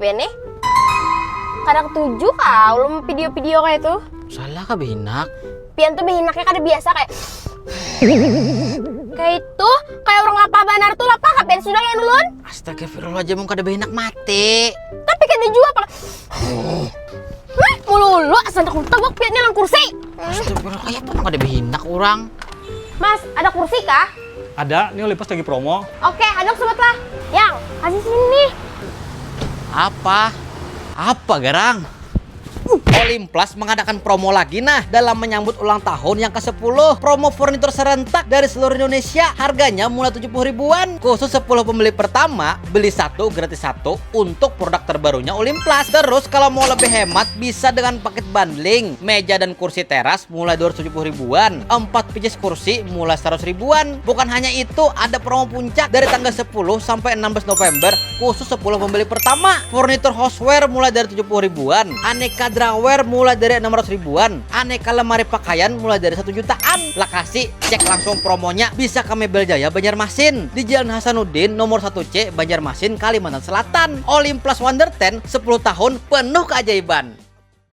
pian nih. Kada ketujuh kau ulum video-video kayak itu. Salah kah behinak? Pian tuh behinaknya kada biasa kayak kayak itu, kayak orang lapah banar tuh lapah kapan sudah ya ulun. Astagfirullahaladzim, mau kada behinak mati. Tapi kada juga pak. Mulu asal aku tebak piannya lang kursi. Astagfirullah, kayak apa kada behinak orang? Mas, ada kursi kah? Ada, ini Olympus lagi promo. Oke, adok sobat lah. Yang, kasih sini. Apa? Apa garang? Olympus mengadakan promo lagi dalam menyambut ulang tahun yang ke-10. Promo furnitur serentak dari seluruh Indonesia. Harganya mulai 70 ribuan. Khusus 10 pembeli pertama, beli 1 gratis 1 untuk produk terbarunya Olympus. Terus kalau mau lebih hemat bisa dengan paket bundling. Meja dan kursi teras mulai 270 ribuan. 4 pieces kursi mulai 100 ribuan. Bukan hanya itu, ada promo puncak dari tanggal 10 sampai 16 November khusus 10 pembeli pertama. Furnitur houseware mulai dari 70 ribuan. Aneka drawers mulai dari 600 ribuan. Aneka lemari pakaian mulai dari 1 jutaan. Lokasi cek langsung promonya bisa ke Mebel Jaya Banjarmasin di Jalan Hasanuddin nomor 1C Banjarmasin Kalimantan Selatan. Olympus Wonder 10 10 tahun penuh keajaiban.